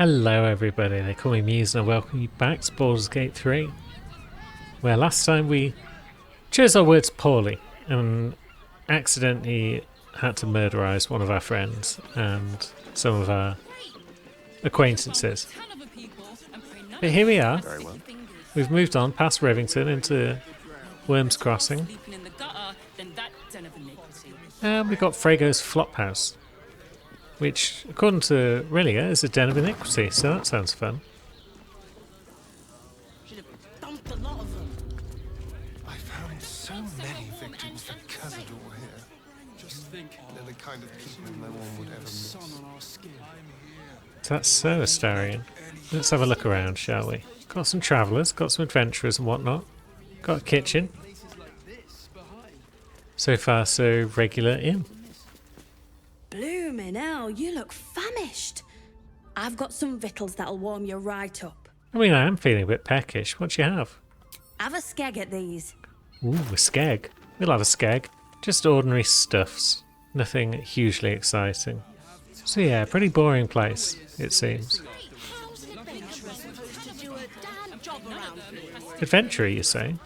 Hello everybody, they call me Muse and I welcome you back to Baldur's Gate 3, where last time we chose our words poorly and accidentally had to murderize one of our friends and some of our acquaintances. But here we are. Very well. We've moved on past Revington into Worms Crossing, and we've got Frago's Flophouse, which, according to Relia, is a den of iniquity, so that sounds fun. I found so many victims for Cazador here. Just think, they're the kind of people no one would ever miss. That's so Astarion. Let's have a look around, shall we? Got some travellers, got some adventurers and whatnot. Got a kitchen. So far, so regular inn. Bloomin' hell, you look famished. I've got some victuals that'll warm you right up. I mean, I am feeling a bit peckish. What do you have? Have a skeg at these. Ooh, a skeg. We'll have a skeg. Just ordinary stuffs. Nothing hugely exciting. So yeah, pretty boring place, it seems. Adventurer, you say?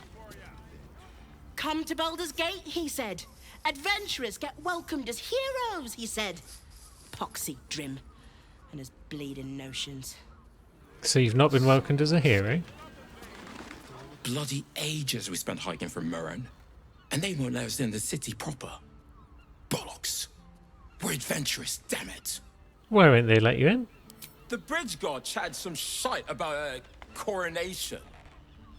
Come to Baldur's Gate, he said. Adventurers get welcomed as heroes, he said. Poxy Drim and his bleeding notions. So you've not been welcomed as a hero? Bloody ages we spent hiking from Murren, and they won't let us in the city proper. Bollocks. We're adventurous, damn it. Why won't they let you in? The bridge guard chatted some shite about a coronation.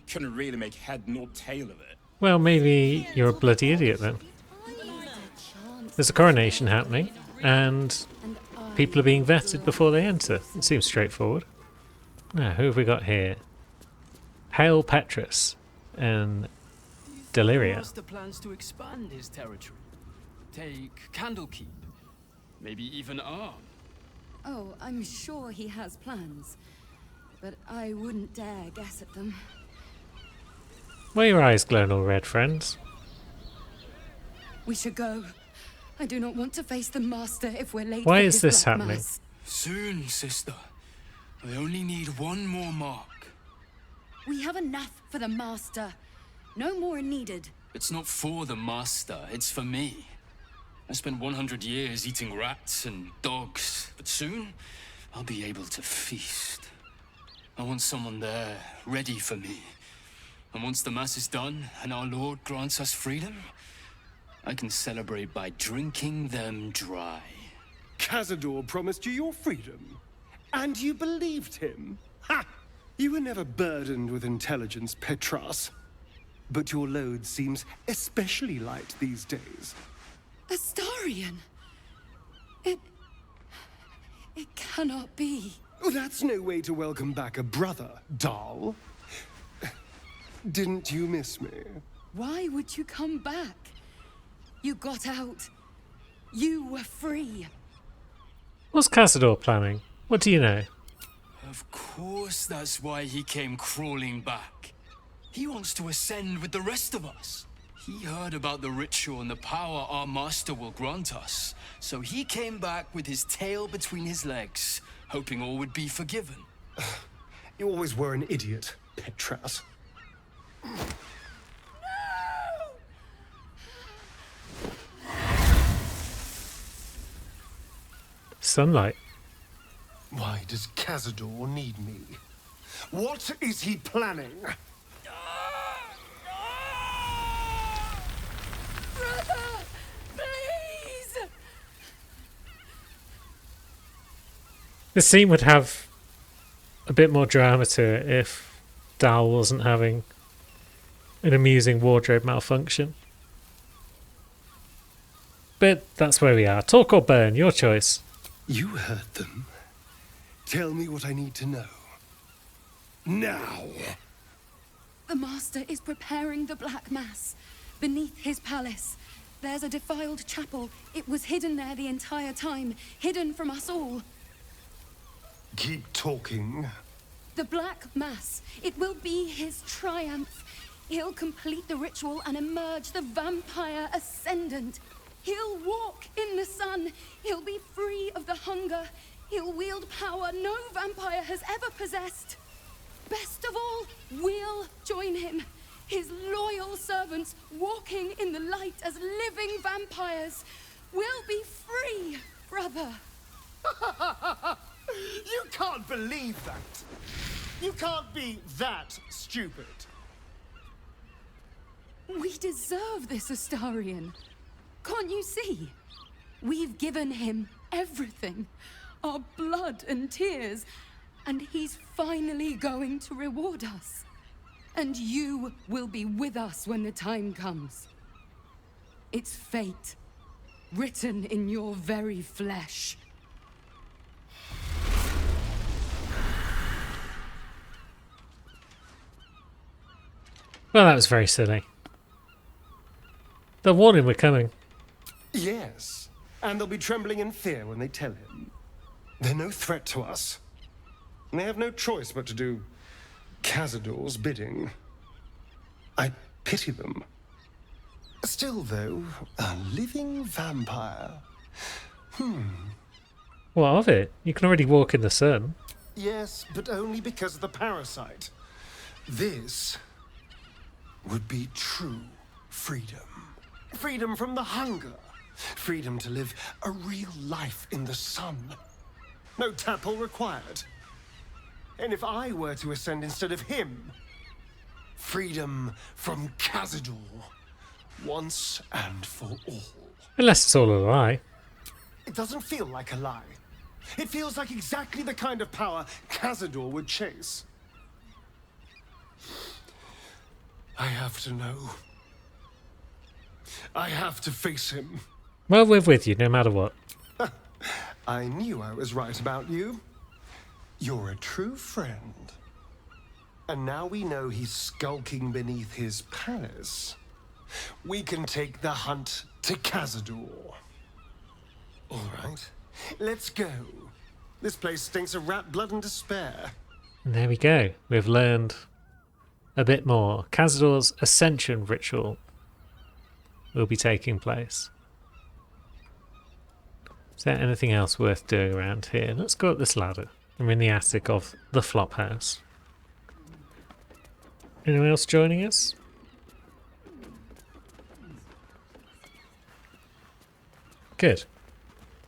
Couldn't really make head nor tail of it. Well, maybe you're a bloody idiot then. There's a coronation happening, and people are being vetted before they enter. It seems straightforward. Now, who have we got here? Hail Petrus and Deliria. Master plans to expand his territory. Take Candlekeep. Maybe even Arm. Oh, I'm sure he has plans, but I wouldn't dare guess at them. Why are your eyes glowing all red, friends? We should go. I do not want to face the Master if we're late. Why for is his this Black happening? Mass. Soon, sister. I only need one more mark. We have enough for the Master. No more needed. It's not for the Master, it's for me. I spent 100 years eating rats and dogs, but soon I'll be able to feast. I want someone there, ready for me. And once the Mass is done and our Lord grants us freedom, I can celebrate by drinking them dry. Cazador promised you your freedom, and you believed him? Ha! You were never burdened with intelligence, Petras. But your load seems especially light these days. Astarion! It cannot be. Oh, that's no way to welcome back a brother, Dal. Didn't you miss me? Why would you come back? You got out. You were free. What's Cazador planning? What do you know? Of course that's why he came crawling back. He wants to ascend with the rest of us. He heard about the ritual and the power our master will grant us. So he came back with his tail between his legs, hoping all would be forgiven. You always were an idiot, Petras. Sunlight. Why does Cazador need me? What is he planning? Brother! Please! This scene would have a bit more drama to it if Dal wasn't having an amusing wardrobe malfunction. But that's where we are. Talk or burn, your choice. You heard them. Tell me what I need to know. Now! The Master is preparing the Black Mass. Beneath his palace, there's a defiled chapel. It was hidden there the entire time, hidden from us all. Keep talking. The Black Mass, it will be his triumph. He'll complete the ritual and emerge the vampire ascendant. He'll walk in the sun. He'll be free of the hunger. He'll wield power no vampire has ever possessed. Best of all, we'll join him. His loyal servants walking in the light as living vampires. We'll be free, brother. You can't believe that. You can't be that stupid. We deserve this, Astarion. Can't you see? We've given him everything. Our blood and tears. And he's finally going to reward us. And you will be with us when the time comes. It's fate, written in your very flesh. Well, that was very silly. They'll warn him we're coming. Yes, and they'll be trembling in fear when they tell him. They're no threat to us. And they have no choice but to do Cazador's bidding. I pity them. Still, though, a living vampire. What of it? You can already walk in the sun. Yes, but only because of the parasite. This would be true freedom. Freedom from the hunger. Freedom to live a real life in the sun. No tadpole required. And if I were to ascend instead of him, freedom from Cazador, once and for all. Unless it's all a lie. It doesn't feel like a lie. It feels like exactly the kind of power Cazador would chase. I have to know. I have to face him. Well, we're with you no matter what. I knew I was right about you. You're a true friend. And now we know he's skulking beneath his palace. We can take the hunt to Cazador. All right, let's go. This place stinks of rat blood and despair. And there we go. We've learned a bit more. Cazador's ascension ritual will be taking place. Is there anything else worth doing around here? Let's go up this ladder. I'm in the attic of the Flop House. Anyone else joining us? Good.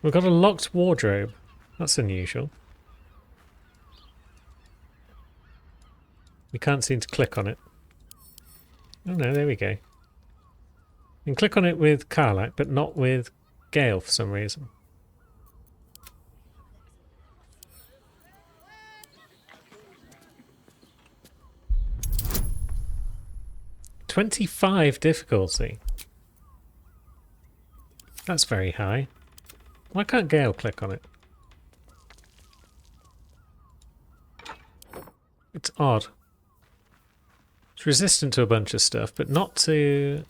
We've got a locked wardrobe. That's unusual. We can't seem to click on it. Oh no, there we go. You can click on it with Karlach, but not with Gale for some reason. "25 difficulty. That's very high. Why can't Gale click on it? It's odd. It's resistant to a bunch of stuff, but not to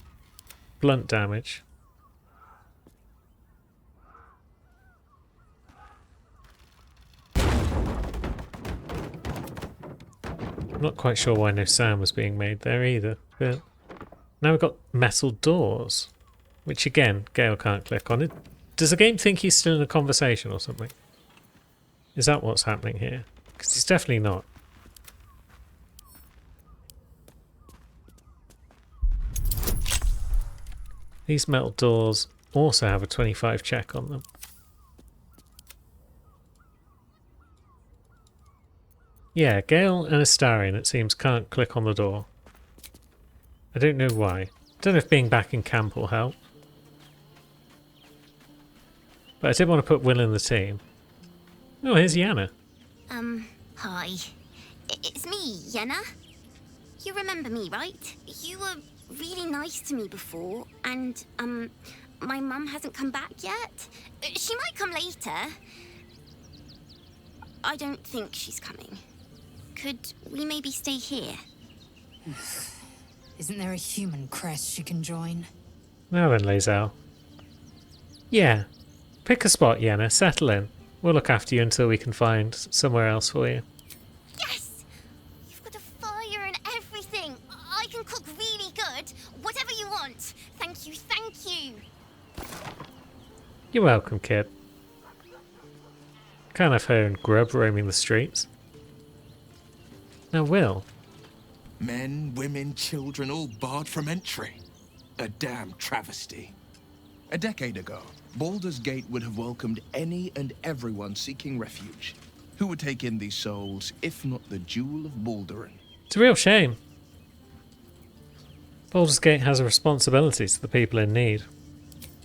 blunt damage. I'm not quite sure why no sound was being made there either, but now we've got metal doors, which again, Gale can't click on it. Does the game think he's still in a conversation or something? Is that what's happening here? Because he's definitely not. These metal doors also have a 25 check on them. Yeah, Gale and Astarion, it seems, can't click on the door. I don't know why. Don't know if being back in camp will help. But I did want to put Will in the team. Oh, here's Yenna. Hi. It's me, Yenna. You remember me, right? You were really nice to me before, and, my mum hasn't come back yet. She might come later. I don't think she's coming. Could we maybe stay here? Isn't there a human crest she can join? Now then, Lae'zel. Yeah. Pick a spot, Yenna. Settle in. We'll look after you until we can find somewhere else for you. Yes! You've got a fire and everything. I can cook really good. Whatever you want. Thank you, thank you. You're welcome, kid. Can't have her and Grub roaming the streets. Now, Will. Men, women, children, all barred from entry. A damn travesty. A decade ago, Baldur's Gate would have welcomed any and everyone seeking refuge. Who would take in these souls, if not the Jewel of Balduran? It's a real shame. Baldur's Gate has a responsibility to the people in need.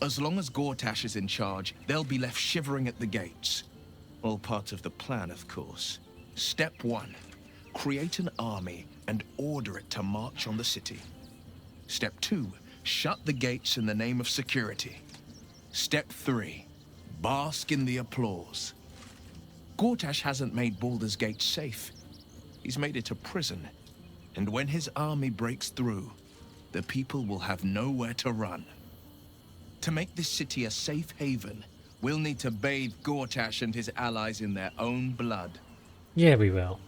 As long as Gortash is in charge, they'll be left shivering at the gates. All part of the plan, of course. Step 1. Create an army and order it to march on the city. Step 2. Shut the gates in the name of security. Step 3. Bask in the applause. Gortash hasn't made Baldur's Gate safe. He's made it a prison. And when his army breaks through, the people will have nowhere to run. To make this city a safe haven, we'll need to bathe Gortash and his allies in their own blood. Yeah, we will.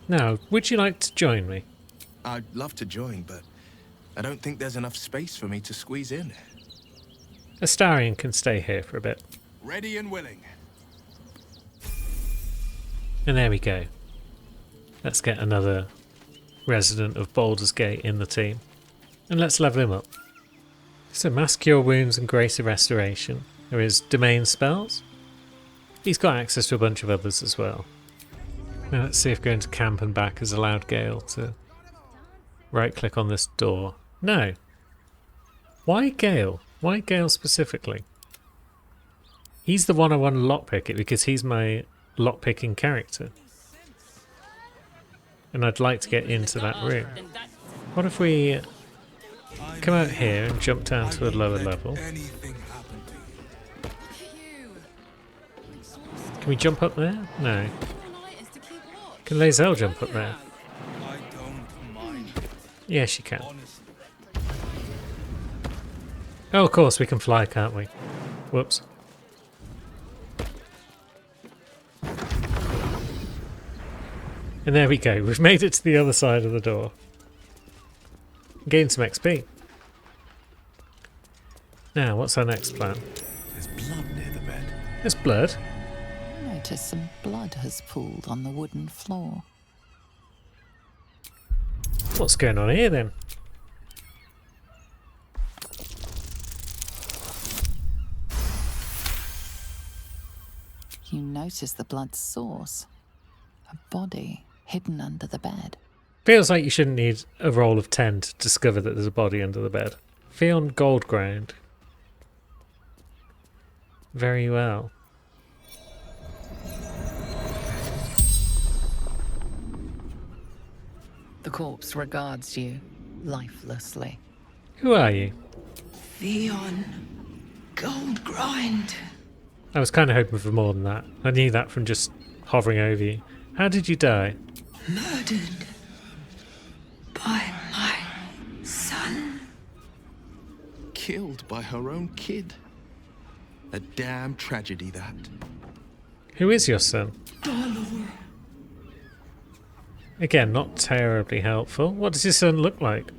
Now, would you like to join me? I'd love to join, but I don't think there's enough space for me to squeeze in. Astarion can stay here for a bit. Ready and willing. And there we go. Let's get another resident of Baldur's Gate in the team. And let's level him up. So, Mass Cure Wounds and Grace of Restoration are his domain spells. He's got access to a bunch of others as well. Now let's see if going to camp and back has allowed Gale to right click on this door. No. Why Gale? Why Gale specifically? He's the one I want to lockpick it because he's my lockpicking character. And I'd like to get into that room. What if we come out here and jump down to a lower level? Can we jump up there? No. Can Lae'zel jump up there? Yeah, she can. Oh, of course, we can fly, can't we? Whoops. And there we go, we've made it to the other side of the door. Gain some XP. Now, what's our next plan? There's blood near the bed. There's blood. Notice some blood has pooled on the wooden floor. What's going on here then? You notice the blood's source. A body hidden under the bed. Feels like you shouldn't need a roll of 10 to discover that there's a body under the bed. Fionn Goldground. Very well. The corpse regards you lifelessly. Who are you? Fionn Goldgrind. I was kind of hoping for more than that. I knew that from just hovering over you. How did you die? Murdered by my son. Killed by her own kid. A damn tragedy, that. Who is your son? Dolor. Again, not terribly helpful. What does your son look like?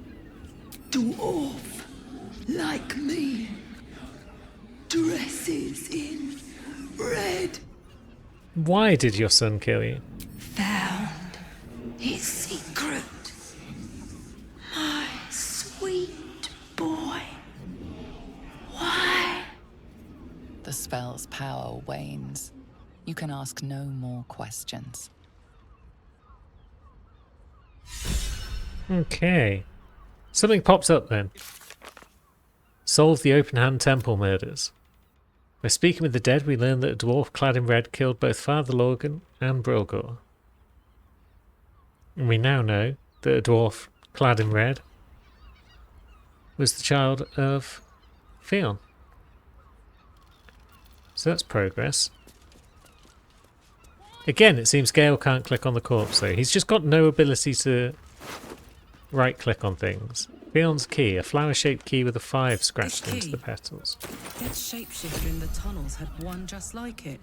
Dwarf. Like me. Dresses in red. Why did your son kill you? Found his secret. My sweet boy. Why? The spell's power wanes. You can ask no more questions. Okay. Something pops up then. Solve the Open Hand Temple murders. By speaking with the dead, we learn that a dwarf clad in red killed both Father Lorgan and Brilgor. And we now know that a dwarf clad in red was the child of Fionn. So that's progress. Again, it seems Gale can't click on the corpse though. He's just got no ability to right click on things. Fionn's key, a flower-shaped key with a 5 scratched into the petals. That shapeshifter in the tunnels had one just like it.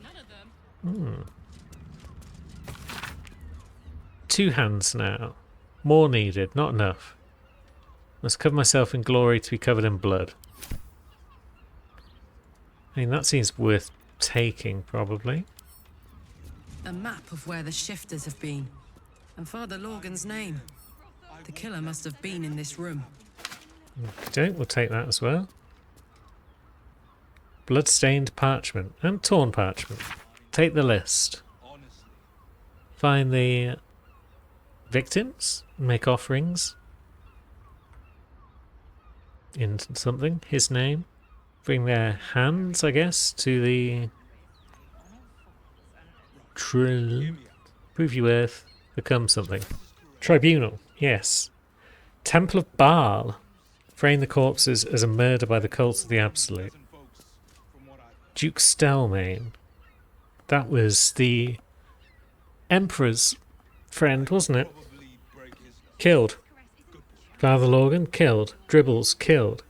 2 hands now. More needed, not enough. Must cover myself in glory to be covered in blood. I mean, that seems worth taking, probably. A map of where the shifters have been. And Father Lorgan's name. The killer must have been in this room. Okay, we'll take that as well. Blood-stained parchment and torn parchment. Take the list. Find the victims. Make offerings. In something. His name. Bring their hands, I guess, to the... Prove your worth. Become something. Tribunal. Yes. Temple of Baal. Frame the corpses as a murder by the cult of the Absolute. Duke Stelmane. That was the Emperor's friend, wasn't it? Killed. Father Lorgan, killed. Dribbles, killed.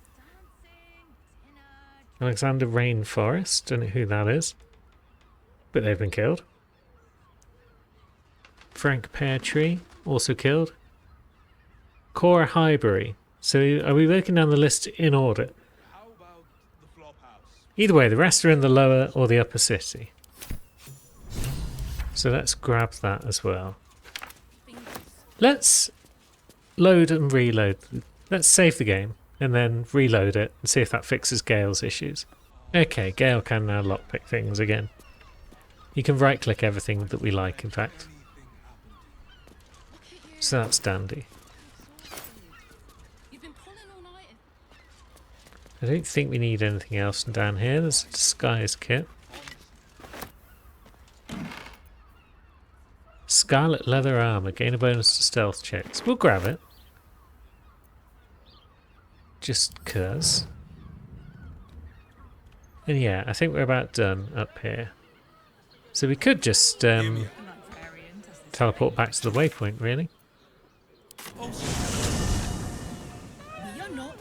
Alexander Rainforest, don't know who that is. But they've been killed. Frank Peartree, also killed. Cora Highbury. So are we working down the list in order? Either way, the rest are in the lower or the upper city. So let's grab that as well. Let's load and reload. Let's save the game and then reload it and see if that fixes Gale's issues. Okay, Gale can now lockpick things again. You can right click everything that we like, in fact. So that's dandy. I don't think we need anything else down here. There's a disguise kit. Scarlet leather armor. Gain a bonus to stealth checks. We'll grab it. Just cuz. And yeah, I think we're about done up here. So we could just teleport back to the waypoint, really.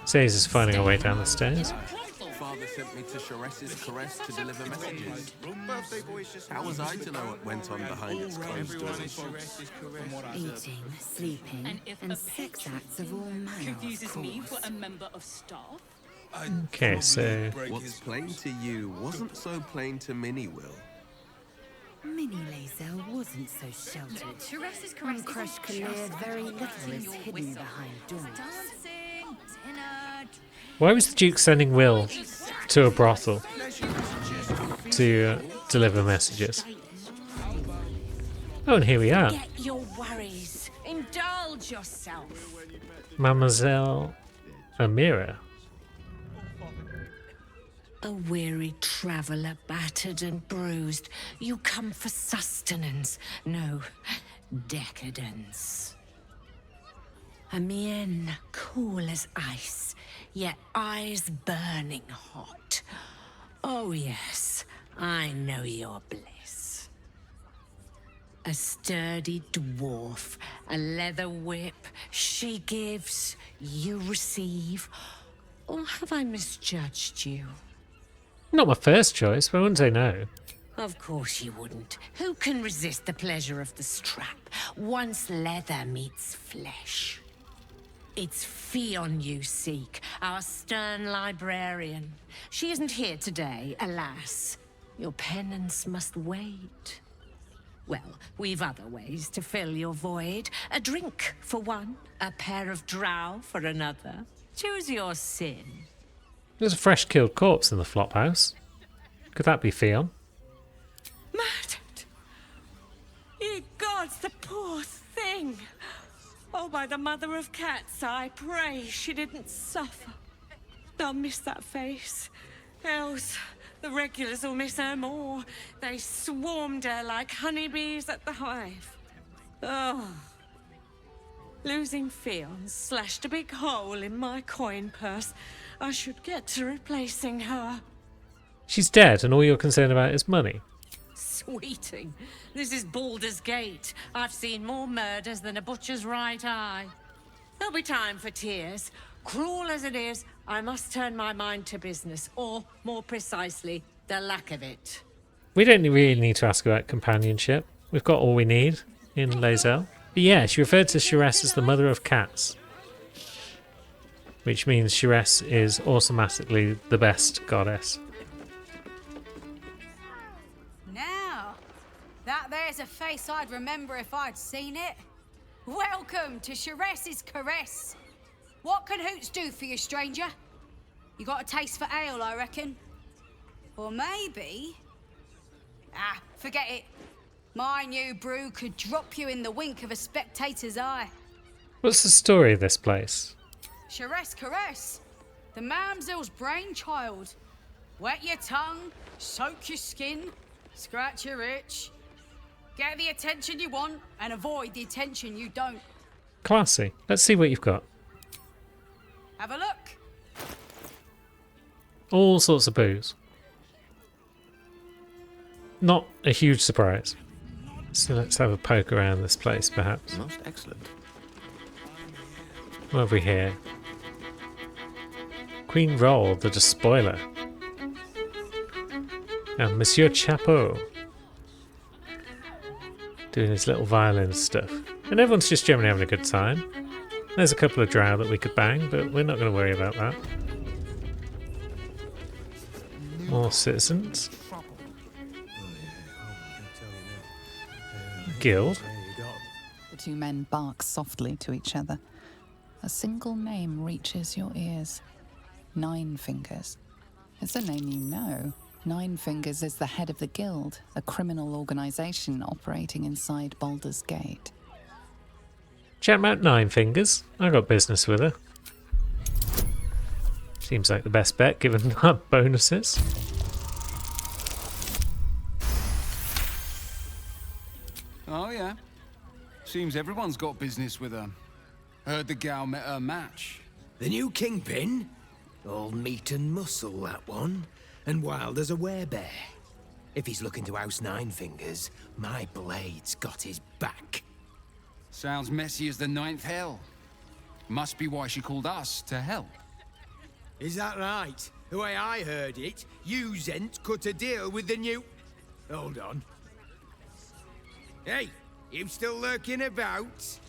Says is finding our way down the stairs. Father sent me to Sharess's caress to deliver messages. How was I to know what went on behind its closed doors? Eating, sleeping, and sex acts of all manner. Confuses me for a member of staff. Okay, so what's plain to you wasn't so plain to Minnie, Will. Minnie Lae'zel wasn't so sheltered. From Crush Kalir, very little is hidden behind doors. why was the Duke sending Will to a brothel to deliver messages? Oh, and here we are. Get your worries. Indulge yourself. Mademoiselle Amira. A weary traveller, battered and bruised, you come for sustenance, no decadence. A mien cool as ice, yet eyes burning hot. Oh yes, I know your bliss. A sturdy dwarf, a leather whip, she gives, you receive. Or have I misjudged you? Not my first choice, but I wouldn't say no. Of course you wouldn't. Who can resist the pleasure of the strap once leather meets flesh? It's Fionn you seek, our stern librarian. She isn't here today, alas. Your penance must wait. Well, we've other ways to fill your void. A drink for one, a pair of drow for another. Choose your sin. There's a fresh killed corpse in the flop house. Could that be Fionn? Murdered! Ye gods, the poor thing! Oh, by the mother of cats, I pray she didn't suffer. They'll miss that face. Else, the regulars will miss her more. They swarmed her like honeybees at the hive. Oh. Losing Fionn slashed a big hole in my coin purse. I should get to replacing her. She's dead and all you're concerned about is money. Sweeting, this is Baldur's Gate. I've seen more murders than a butcher's right eye. There'll be time for tears. Cruel as it is, I must turn my mind to business, or, more precisely, the lack of it. We don't really need to ask about companionship. We've got all we need in Lae'zel. But yeah, she referred to Sharess as the mother of cats. Which means Sharess is automatically the best goddess. Now, that there's a face I'd remember if I'd seen it. Welcome to Sharess's Caress. What can Hoots do for you, stranger? You got a taste for ale, I reckon. Or maybe... forget it. My new brew could drop you in the wink of a spectator's eye. What's the story of this place? Sharess Caress, the Mamsell's brainchild. Wet your tongue, soak your skin, scratch your itch. Get the attention you want and avoid the attention you don't. Classy. Let's see what you've got. Have a look. All sorts of booze. Not a huge surprise. So let's have a poke around this place, perhaps. Most excellent. What have we here? Queen Roll, the Despoiler. And Monsieur Chapeau. Doing his little violin stuff. And everyone's just generally having a good time. There's a couple of drow that we could bang, but we're not going to worry about that. More citizens. Guild. The two men bark softly to each other. A single name reaches your ears. Nine Fingers. It's a name you know. Nine Fingers is the head of the Guild, a criminal organisation operating inside Baldur's Gate. Chat about Nine Fingers. I got business with her. Seems like the best bet given our bonuses. Oh, yeah. Seems everyone's got business with her. Heard the gal met her match. The new kingpin? All meat and muscle, that one. And wild as a werebear. If he's looking to oust Nine Fingers, my blade's got his back. Sounds messy as the ninth hell. Must be why she called us to help. Is that right? The way I heard it, you Zent cut a deal with the new... Hold on. Hey, you still lurking about?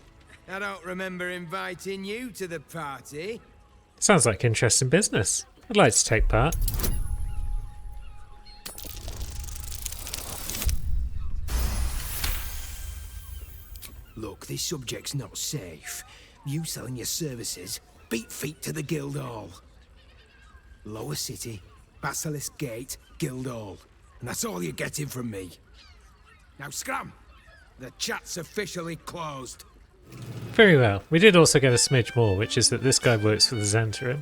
I don't remember inviting you to the party. Sounds like interesting business. I'd like to take part. Look, this subject's not safe. You selling your services, beat feet to the Guildhall. Lower City, Basilisk Gate, Guildhall. And that's all you're getting from me. Now scram! The chat's officially closed. Very well. We did also get a smidge more, which is that this guy works for the Zentarim,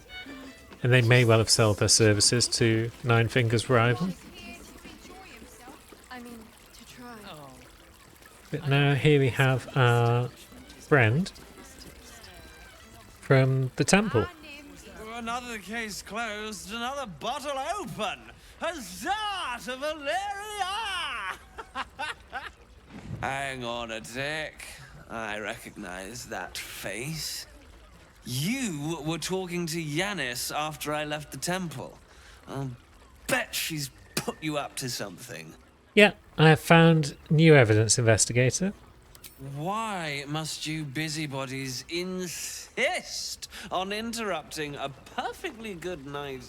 and they may well have sold their services to Nine Fingers' rival. But now here we have our friend from the temple. Another case closed, another bottle open. Huzzah to Valeria! Hang on a tick. I recognize that face. You were talking to Yanis after I left the temple. I'll bet she's put you up to something. Yeah, I have found new evidence, investigator. Why must you busybodies insist on interrupting a perfectly good night?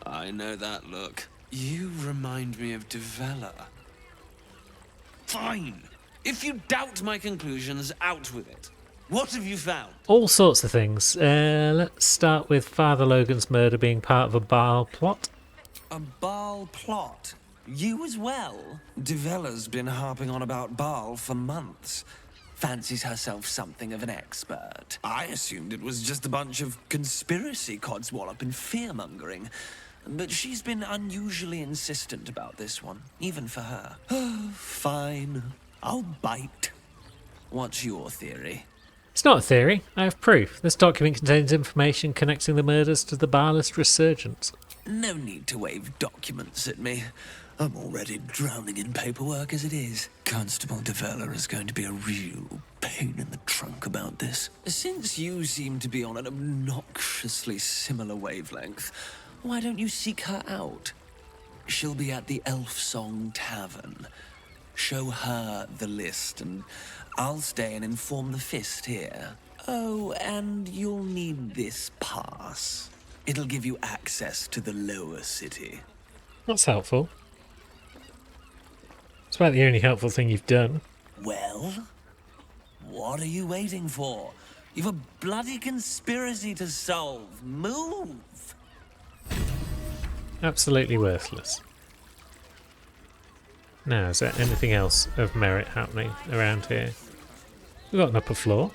I know that look. You remind me of Devella. Fine. If you doubt my conclusions, out with it. What have you found? All sorts of things. Let's start with Father Logan's murder being part of a Baal plot. A Baal plot? You as well? Devella's been harping on about Baal for months. Fancies herself something of an expert. I assumed it was just a bunch of conspiracy codswallop and fear-mongering. But she's been unusually insistent about this one, even for her. Fine. I'll bite. What's your theory? It's not a theory. I have proof. This document contains information connecting the murders to the Baalist resurgence. No need to wave documents at me. I'm already drowning in paperwork as it is. Constable Devella is going to be a real pain in the trunk about this. Since you seem to be on an obnoxiously similar wavelength, why don't you seek her out? She'll be at the Elf Song Tavern. Show her the list, and I'll stay and inform the Fist here. Oh, and you'll need this pass. It'll give you access to the lower city. That's helpful. about the only helpful thing you've done. Well, what are you waiting for? You've a bloody conspiracy to solve. Move! Absolutely worthless. Now, is there anything else of merit happening around here? We've got an upper floor.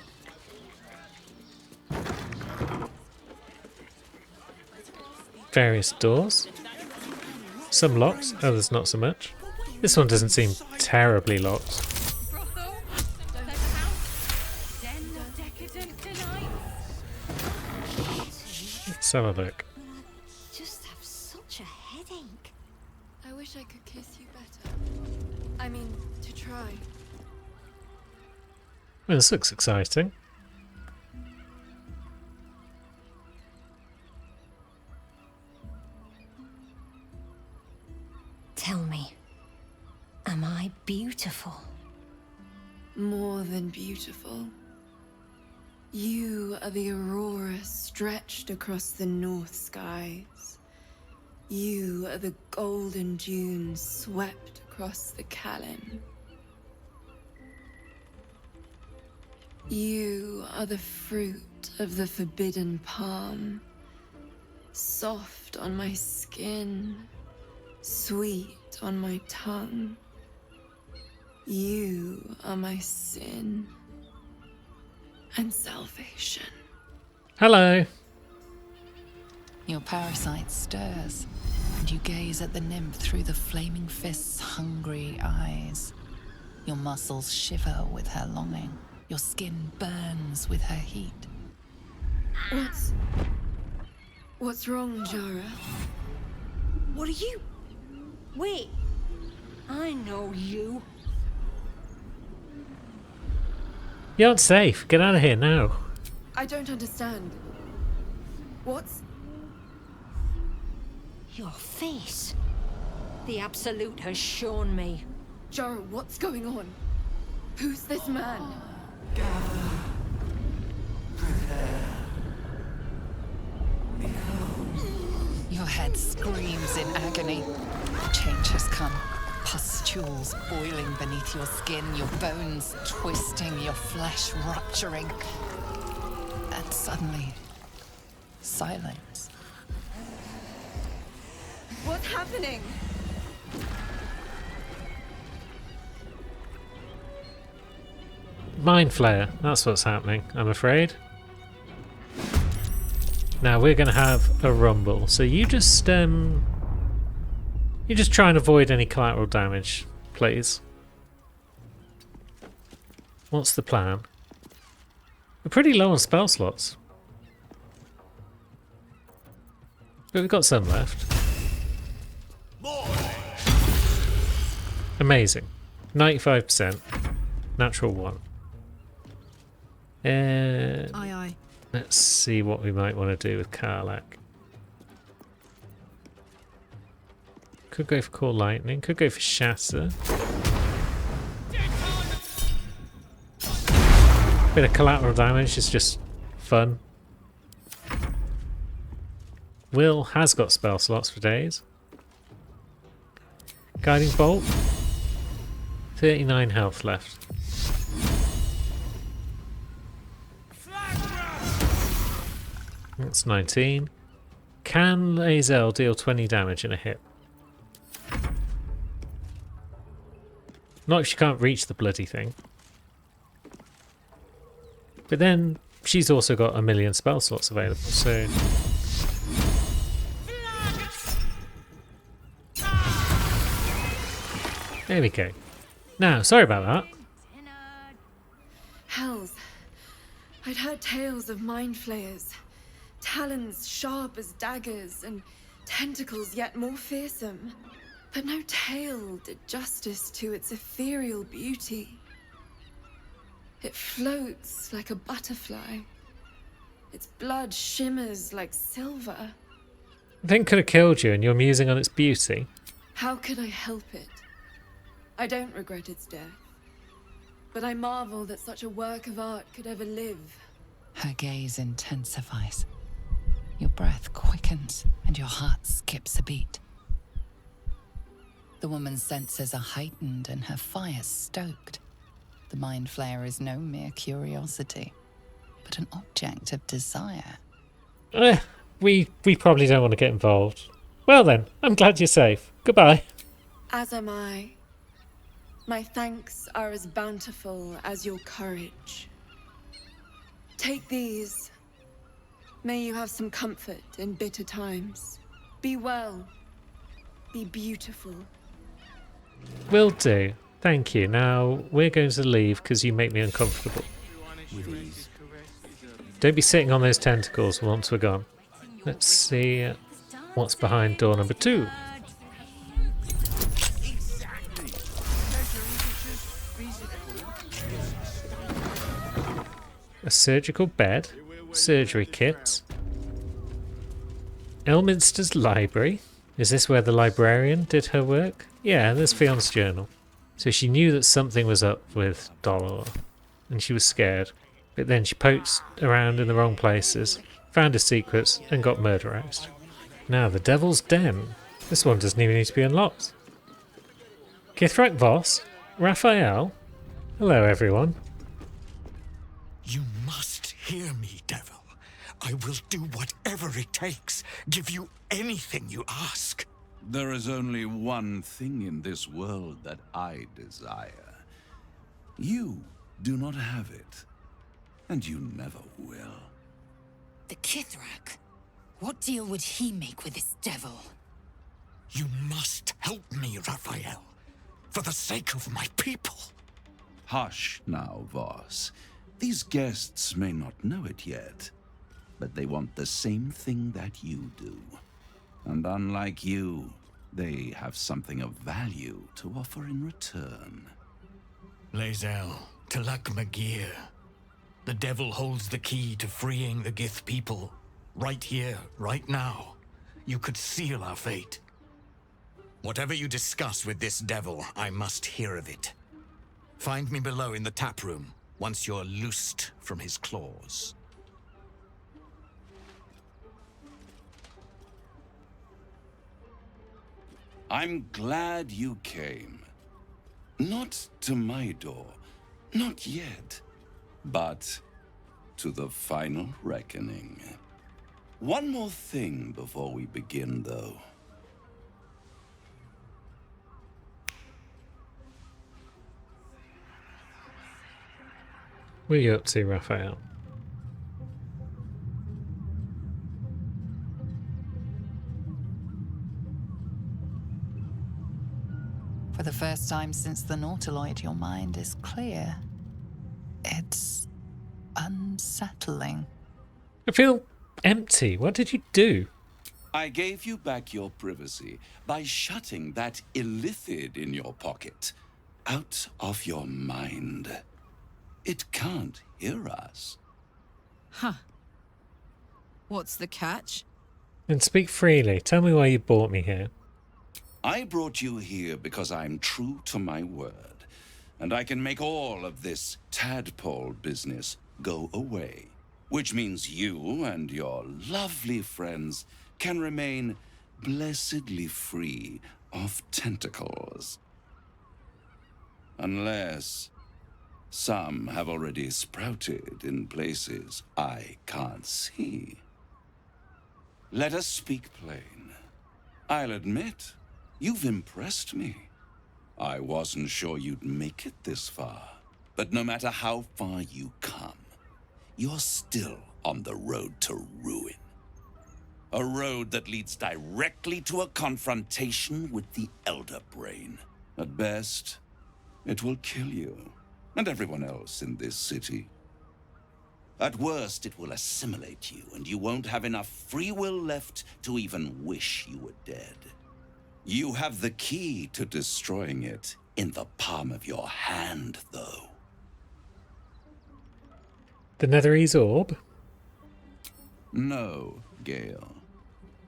Various doors. Some locked, others not so much. This one doesn't seem terribly locked. Let's have a look. Just have such a headache. I wish I could kiss you better. I mean, to try. Well, this looks exciting. Tell me, am I beautiful? More than beautiful. You are the aurora stretched across the north skies. You are the golden dunes swept across the Callan. You are the fruit of the forbidden palm, soft on my skin, sweet on my tongue. You are my sin and salvation. Hello. Your parasite stirs, and you gaze at the nymph through the flaming fist's hungry eyes. Your muscles shiver with her longing. Your skin burns with her heat. What's wrong, Jara? What are you? Wait. I know you. You aren't safe. Get out of here now. I don't understand. What's... Your face. The Absolute has shown me. Jara, what's going on? Who's this man? Your head screams in agony. Change has come. Pustules boiling beneath your skin, your bones twisting, your flesh rupturing. And suddenly, silence. What's happening? Mind Flayer, that's what's happening, I'm afraid. Now we're going to have a rumble, so you just try and avoid any collateral damage, please. What's the plan? We're pretty low on spell slots, but we've got some left. Amazing. 95%. Natural 1. Aye, aye. Let's see what we might want to do with Karlach. Could go for Core Lightning, could go for Shatter. Bit of collateral damage is just fun. Will has got spell slots for days. Guiding Bolt. 39 health left. That's 19. Can Lae'zel deal 20 damage in a hit? Not if she can't reach the bloody thing. But then she's also got a million spell slots available, so... There we go. Now, sorry about that. Hells. I'd heard tales of mind flayers. Talons sharp as daggers and tentacles yet more fearsome. But no tale did justice to its ethereal beauty. It floats like a butterfly. Its blood shimmers like silver. The thing could have killed you and you're musing on its beauty. How could I help it? I don't regret its death. But I marvel that such a work of art could ever live. Her gaze intensifies. Your breath quickens and your heart skips a beat. The woman's senses are heightened and her fire stoked. The mind flayer is no mere curiosity, but an object of desire. We probably don't want to get involved. Well then, I'm glad you're safe. Goodbye. As am I. My thanks are as bountiful as your courage. Take these. May you have some comfort in bitter times. Be well. Be beautiful. Will do. Thank you. Now, we're going to leave because you make me uncomfortable. Don't be sitting on those tentacles once we're gone. Let's see what's behind door number 2. A surgical bed, surgery kits, Elminster's library. Is this where the librarian did her work? Yeah, there's Fion's journal. So she knew that something was up with Dolor, and she was scared. But then she poked around in the wrong places, found his secrets, and got murderized. Now, the Devil's Den. This one doesn't even need to be unlocked. Kithrak Voss, Raphael. Hello, everyone. You must hear me, Devil. I will do whatever it takes, give you anything you ask. There is only one thing in this world that I desire. You do not have it, and you never will. The Kithrak? What deal would he make with this devil? You must help me, Raphael, for the sake of my people. Hush now, Voss. These guests may not know it yet, but they want the same thing that you do. And unlike you, they have something of value to offer in return. Lae'zel, Talak Magir. The devil holds the key to freeing the Gith people. Right here, right now. You could seal our fate. Whatever you discuss with this devil, I must hear of it. Find me below in the tap room, once you're loosed from his claws. I'm glad you came. Not to my door, not yet, but to the final reckoning. One more thing before we begin, though. What are you up to, Raphael? For the first time since the Nautiloid, your mind is clear. It's unsettling. I feel empty. What did you do? I gave you back your privacy by shutting that illithid in your pocket out of your mind. It can't hear us. Huh. What's the catch? Then speak freely. Tell me why you brought me here. I brought you here because I'm true to my word, and I can make all of this tadpole business go away, which means you and your lovely friends can remain blessedly free of tentacles. Unless some have already sprouted in places I can't see. Let us speak plain. I'll admit, you've impressed me. I wasn't sure you'd make it this far, but no matter how far you come, you're still on the road to ruin. A road that leads directly to a confrontation with the Elder Brain. At best, it will kill you and everyone else in this city. At worst, it will assimilate you, and you won't have enough free will left to even wish you were dead. You have the key to destroying it in the palm of your hand, though. The Netherese Orb? No, Gale.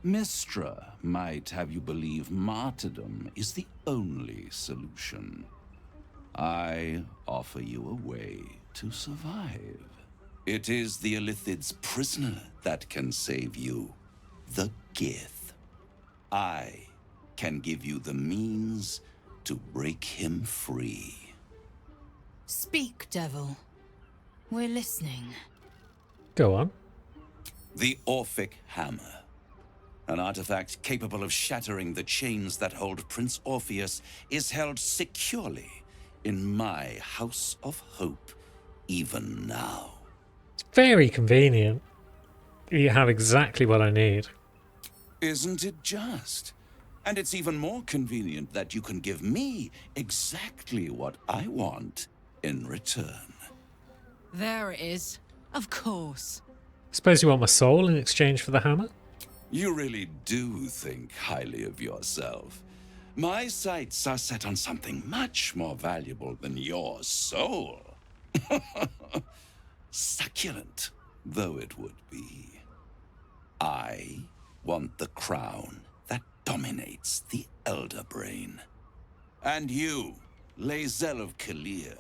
Mystra might have you believe martyrdom is the only solution. I offer you a way to survive. It is the Illithid's prisoner that can save you, the Gith. I can give you the means to break him free. Speak, devil. We're listening. Go on. The Orphic Hammer. An artifact capable of shattering the chains that hold Prince Orpheus is held securely in my House of Hope, even now. It's very convenient. You have exactly what I need. Isn't it just? And it's even more convenient that you can give me exactly what I want in return. There it is. Of course. Suppose you want my soul in exchange for the hammer? You really do think highly of yourself. My sights are set on something much more valuable than your soul. Succulent though it would be. I want the crown that dominates the Elder Brain. And you, Lae'zel of Kalir,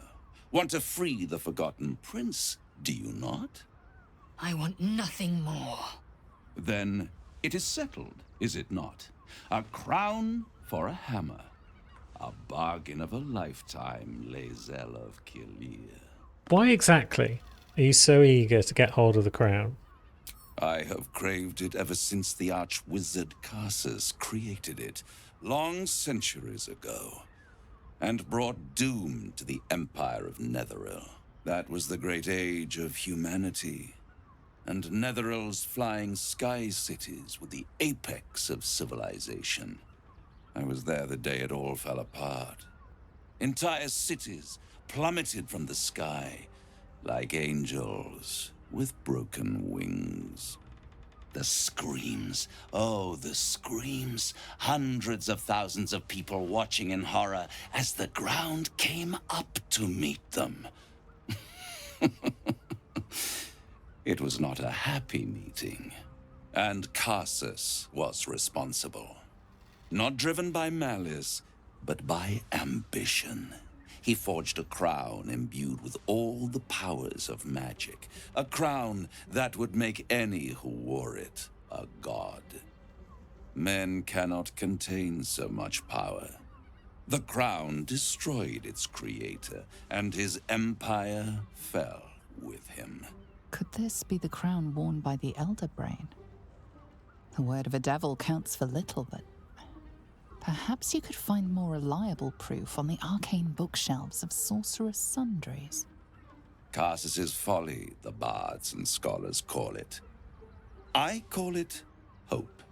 want to free the Forgotten Prince, do you not? I want nothing more. Then it is settled, is it not? A crown for a hammer. A bargain of a lifetime, Lae'zel of Kalir. Why exactly are you so eager to get hold of the crown? I have craved it ever since the arch-wizard Karsus created it, long centuries ago, and brought doom to the Empire of Netheril. That was the great age of humanity, and Netheril's flying sky cities were the apex of civilization. I was there the day it all fell apart. Entire cities plummeted from the sky like angels with broken wings. The screams, oh, the screams. Hundreds of thousands of people watching in horror as the ground came up to meet them. It was not a happy meeting, and Karsus was responsible. Not driven by malice, but by ambition. He forged a crown imbued with all the powers of magic. A crown that would make any who wore it a god. Men cannot contain so much power. The crown destroyed its creator, and his empire fell with him. Could this be the crown worn by the Elder Brain? The word of a devil counts for little, but perhaps you could find more reliable proof on the arcane bookshelves of Sorcerous Sundries. Karsus's folly, the bards and scholars call it. I call it hope.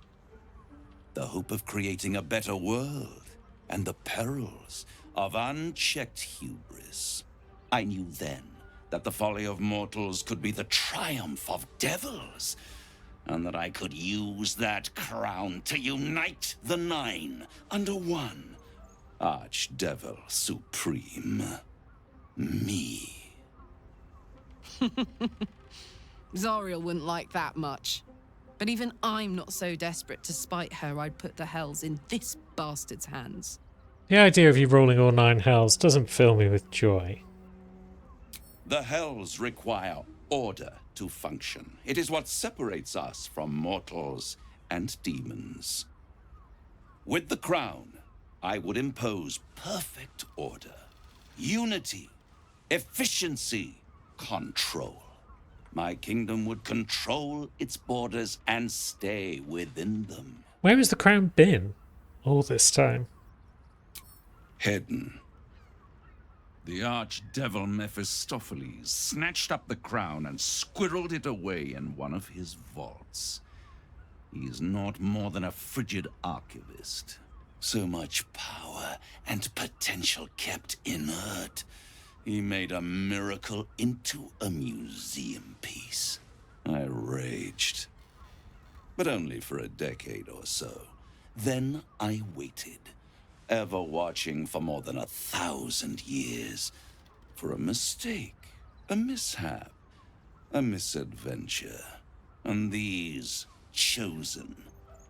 The hope of creating a better world, and the perils of unchecked hubris. I knew then that the folly of mortals could be the triumph of devils, and that I could use that crown to unite the Nine under one Archdevil Supreme. Me. Zariel wouldn't like that much. But even I'm not so desperate to spite her I'd put the hells in this bastard's hands. The idea of you ruling all 9 hells doesn't fill me with joy. The hells require order to function. It is what separates us from mortals and demons. With the crown, I would impose perfect order, unity, efficiency, control. My kingdom would control its borders and stay within them. Where has the crown been all this time? Hidden. The archdevil Mephistopheles snatched up the crown and squirreled it away in one of his vaults. He is not more than a frigid archivist. So much power and potential kept inert. He made a miracle into a museum piece. I raged. But only for a decade or so. Then I waited, ever watching for more than 1,000 years, for a mistake, a mishap, a misadventure. And these chosen,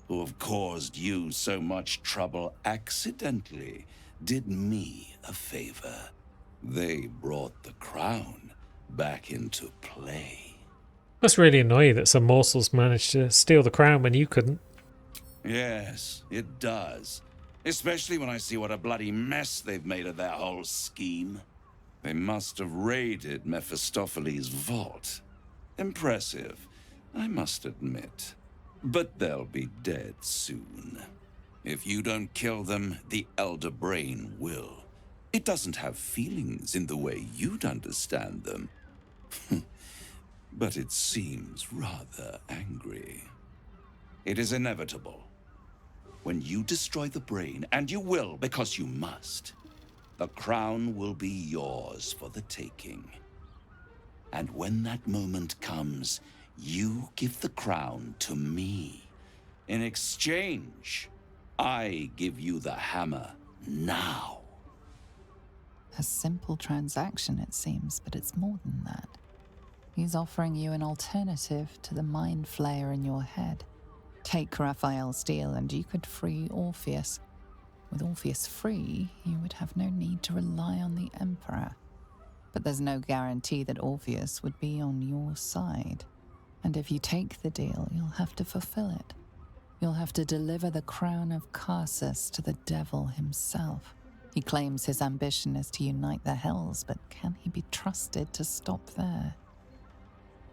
who have caused you so much trouble accidentally, did me a favor. They brought the crown back into play. Must really annoy you that some morsels managed to steal the crown when you couldn't. Yes, it does. Especially when I see what a bloody mess they've made of their whole scheme. They must have raided Mephistopheles' vault. Impressive, I must admit. But they'll be dead soon. If you don't kill them, the Elder Brain will. It doesn't have feelings in the way you'd understand them. But it seems rather angry. It is inevitable. When you destroy the brain, and you will because you must, the crown will be yours for the taking. And when that moment comes, you give the crown to me. In exchange, I give you the hammer now. A simple transaction, it seems, but it's more than that. He's offering you an alternative to the mind flayer in your head. Take Raphael's deal and you could free Orpheus. With Orpheus free, you would have no need to rely on the Emperor. But there's no guarantee that Orpheus would be on your side. And if you take the deal, you'll have to fulfill it. You'll have to deliver the crown of Karsus to the devil himself. He claims his ambition is to unite the Hells, but can he be trusted to stop there?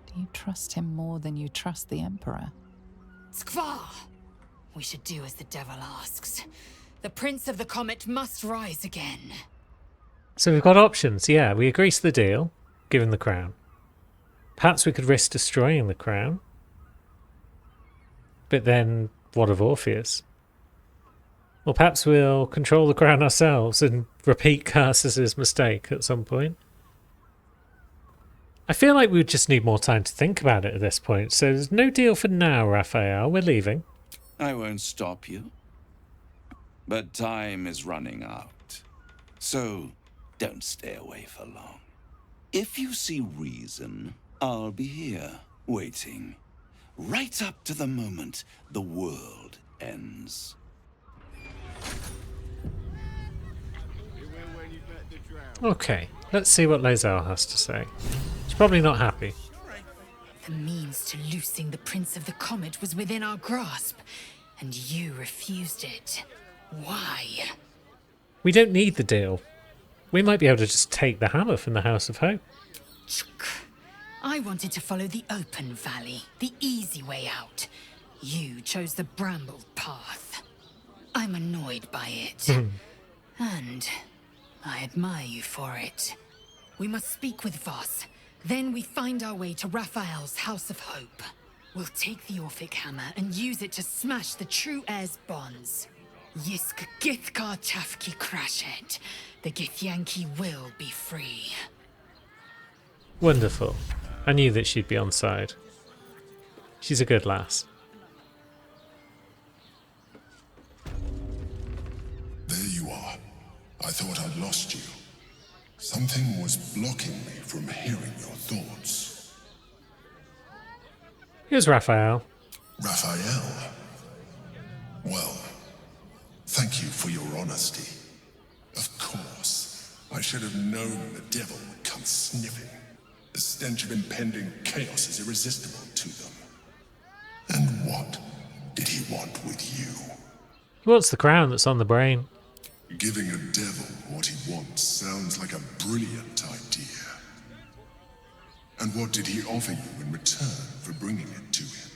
Do you trust him more than you trust the Emperor? Skvar! We should do as the devil asks. The Prince of the Comet must rise again. So we've got options. Yeah, we agree to the deal, given the crown. Perhaps we could risk destroying the crown. But then, what of Orpheus? Or perhaps we'll control the crown ourselves and repeat Karsus's mistake at some point. I feel like we would just need more time to think about it at this point, so there's no deal for now, Raphael. We're leaving. I won't stop you. But time is running out. So, don't stay away for long. If you see reason, I'll be here, waiting. Right up to the moment the world ends. Okay, let's see what Lae'zel has to say. She's probably not happy. The means to loosing the Prince of the Comet was within our grasp, and you refused it. Why? We don't need the deal. We might be able to just take the hammer from the House of Hope. I wanted to follow the open valley, the easy way out. You chose the brambled path. I'm annoyed by it. And I admire you for it. We must speak with Voss. Then we find our way to Raphael's House of Hope. We'll take the Orphic hammer and use it to smash the true heir's bonds. Yisk Githkar Tafki Krashet. The Githyanki will be free. Wonderful. I knew that she'd be on side. She's a good lass. There you are. I thought I'd lost you. Something was blocking me from hearing your thoughts. Here's Raphael. Raphael? Well, thank you for your honesty. Of course, I should have known the devil would come sniffing. The stench of impending chaos is irresistible to them. And what did he want with you? He wants the crown that's on the brain. Giving a devil what he wants sounds like a brilliant idea. And what did he offer you in return for bringing it to him?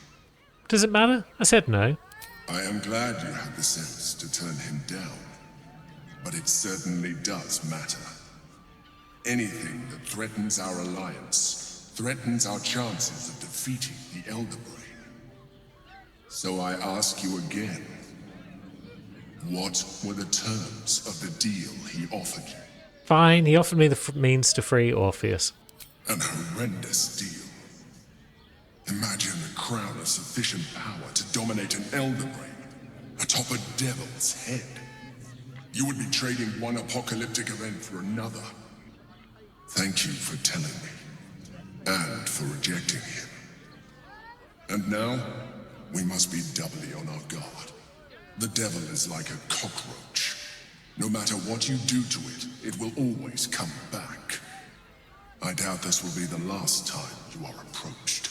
Does it matter? I said no. I am glad you had the sense to turn him down. But it certainly does matter. Anything that threatens our alliance threatens our chances of defeating the Elder Brain. So I ask you again, what were the terms of the deal he offered you? Fine, he offered me the means to free Orpheus. An horrendous deal. Imagine a crown of sufficient power to dominate an Elder Brain atop a devil's head. You would be trading one apocalyptic event for another. Thank you for telling me, and for rejecting him. And now, we must be doubly on our guard. The devil is like a cockroach. No matter what you do to it, it will always come back. I doubt this will be the last time you are approached.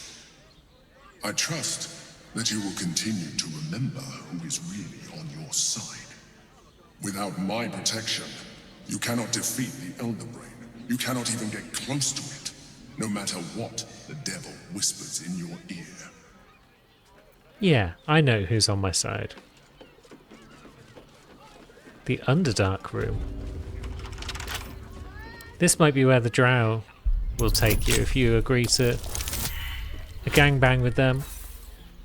I trust that you will continue to remember who is really on your side. Without my protection, you cannot defeat the Elder Brain. You cannot even get close to it, no matter what the devil whispers in your ear. Yeah, I know who's on my side. The Underdark room. This might be where the Drow will take you if you agree to a gangbang with them.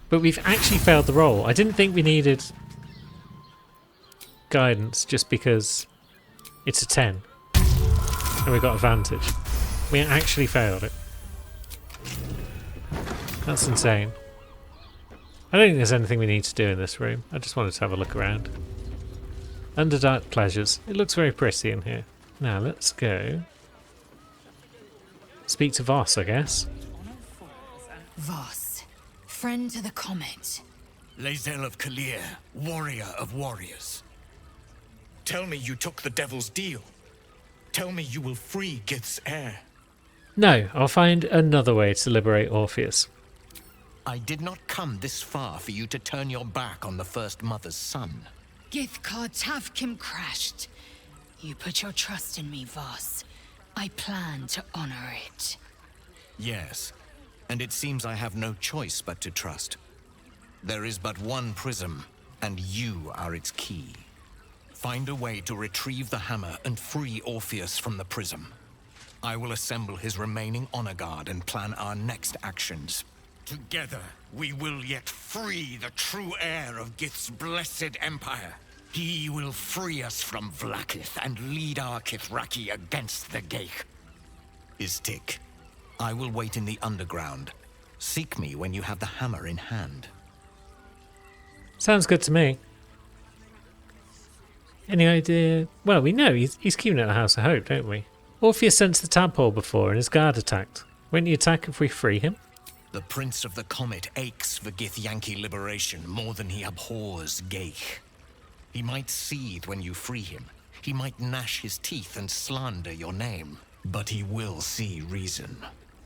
But we've actually failed the roll. I didn't think we needed guidance just because it's a 10 and we got advantage. We actually failed it. That's insane. I don't think there's anything we need to do in this room. I just wanted to have a look around. Underdark pleasures. It looks very pretty in here. Now let's go speak to Voss, I guess. Voss, friend to the Comet. Lae'zel of Kalir, warrior of warriors. Tell me you took the Devil's deal. Tell me you will free Gith's heir. No, I'll find another way to liberate Orpheus. I did not come this far for you to turn your back on the First Mother's son. Githkar Tavkim crashed. You put your trust in me, Voss. I plan to honor it. Yes, and it seems I have no choice but to trust. There is but one prism, and you are its key. Find a way to retrieve the hammer and free Orpheus from the prism. I will assemble his remaining honor guard and plan our next actions. Together, we will yet free the true heir of Gith's blessed empire. He will free us from Vlaakith and lead our Kithraki against the Geich. Istik, I will wait in the underground. Seek me when you have the hammer in hand. Sounds good to me. Any idea? Well, we know he's keeping at the House of Hope, don't we? Orpheus sent to the tadpole before and his guard attacked. Won't you attack if we free him? The Prince of the Comet aches for Githyanki liberation more than he abhors Geich. He might seethe when you free him. He might gnash his teeth and slander your name. But he will see reason.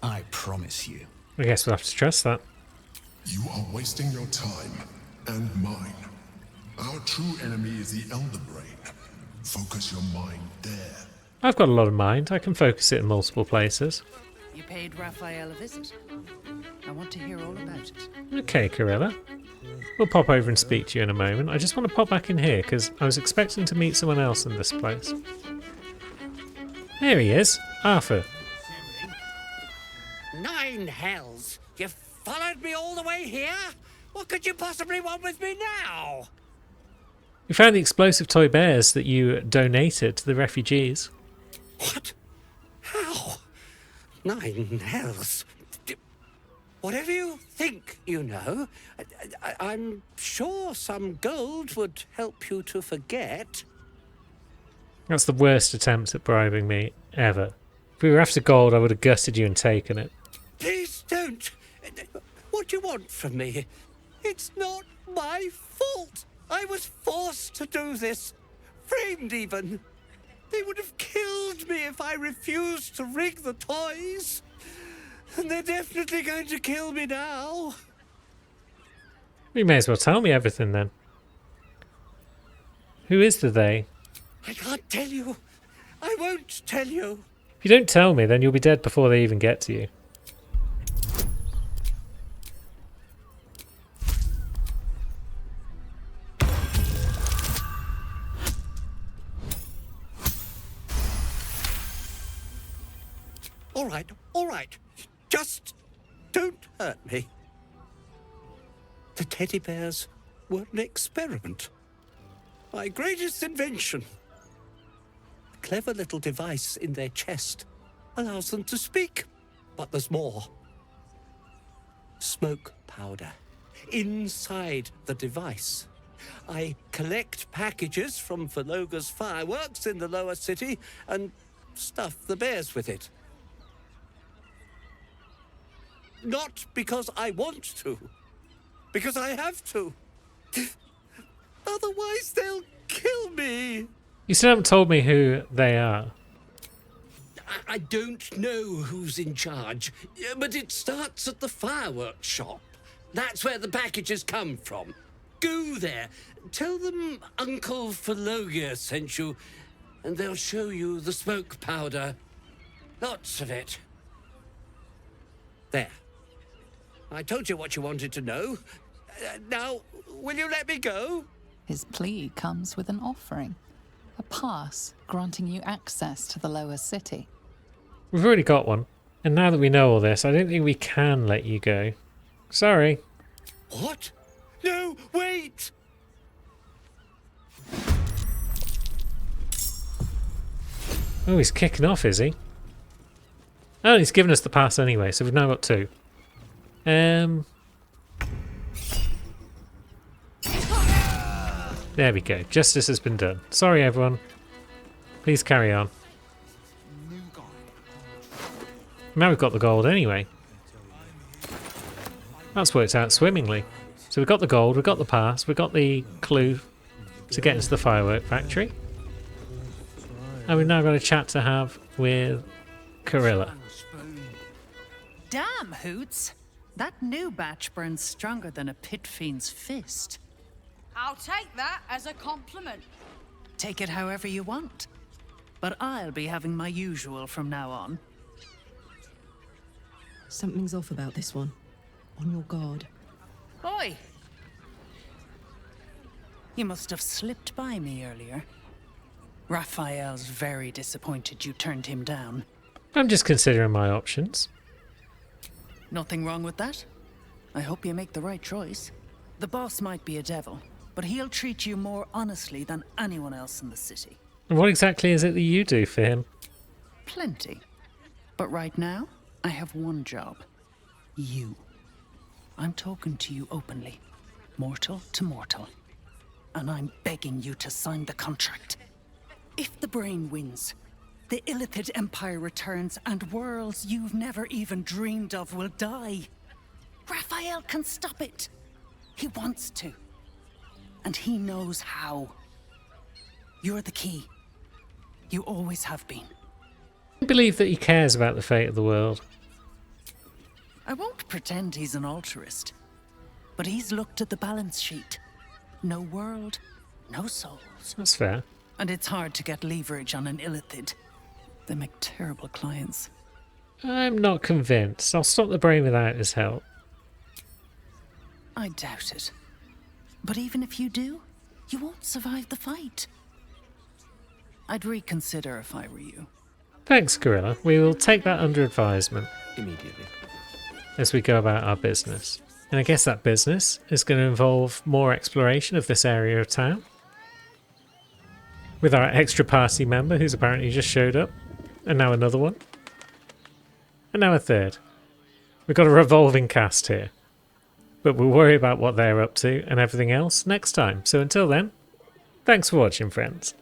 I promise you. I guess we'll have to trust that. You are wasting your time, and mine. Our true enemy is the Elder Brain. Focus your mind there. I've got a lot of mind. I can focus it in multiple places. You paid Raphael a visit. I want to hear all about it. Okay, Corella. We'll pop over and speak to you in a moment. I just want to pop back in here because I was expecting to meet someone else in this place. There he is, Arthur. 9 hells! You followed me all the way here? What could you possibly want with me now? We found the explosive toy bears that you donated to the refugees. What? How? 9 hells? Whatever you think you know, I'm sure some gold would help you to forget. That's the worst attempt at bribing me ever. If we were after gold, I would have gutted you and taken it. Please don't. What do you want from me? It's not my fault. I was forced to do this. Framed even. They would have killed me if I refused to rig the toys. And they're definitely going to kill me now. You may as well tell me everything then. Who is the they? I can't tell you. I won't tell you. If you don't tell me, then you'll be dead before they even get to you. All right. Just don't hurt me. The teddy bears were an experiment. My greatest invention. A clever little device in their chest allows them to speak. But there's more. Smoke powder inside the device. I collect packages from Vologa's fireworks in the lower city and stuff the bears with it. Not because I want to, because I have to. Otherwise, they'll kill me. You still haven't told me who they are. I don't know who's in charge, but it starts at the fireworks shop. That's where the packages come from. Go there. Tell them Uncle Philogia sent you, and they'll show you the smoke powder. Lots of it. There. I told you what you wanted to know. Now, will you let me go? His plea comes with an offering. A pass granting you access to the lower city. We've already got one. And now that we know all this, I don't think we can let you go. Sorry. What? No, wait! Oh, he's kicking off, is he? Oh, he's given us the pass anyway, so we've now got 2. There we go. Justice has been done. Sorry, everyone. Please carry on. Now we've got the gold anyway. That's worked out swimmingly. So we've got the gold, we've got the pass, we've got the clue to get into the firework factory. And we've now got a chat to have with Corilla. Damn, Hoots! That new batch burns stronger than a pit fiend's fist. I'll take that as a compliment. Take it however you want. But I'll be having my usual from now on. Something's off about this one. On your guard. Oi! You must have slipped by me earlier. Raphael's very disappointed you turned him down. I'm just considering my options. Nothing wrong with that. I hope you make the right choice. The boss might be a devil, but he'll treat you more honestly than anyone else in the city. And what exactly is it that you do for him? Plenty. But right now, I have one job. You. I'm talking to you openly. Mortal to mortal. And I'm begging you to sign the contract. If the brain wins, the Illithid Empire returns and worlds you've never even dreamed of will die. Raphael can stop it. He wants to. And he knows how. You're the key. You always have been. I believe that he cares about the fate of the world. I won't pretend he's an altruist, but he's looked at the balance sheet. No world, no souls. That's fair. And it's hard to get leverage on an Illithid. They make terrible clients. I'm not convinced. I'll stop the brain without his help. I doubt it. But even if you do, you won't survive the fight. I'd reconsider if I were you. Thanks, Gorilla. We will take that under advisement. Immediately. As we go about our business. And I guess that business is going to involve more exploration of this area of town. With our extra party member who's apparently just showed up. And now another one. And now a third. We've got a revolving cast here. But we'll worry about what they're up to and everything else next time. So until then, thanks for watching, friends.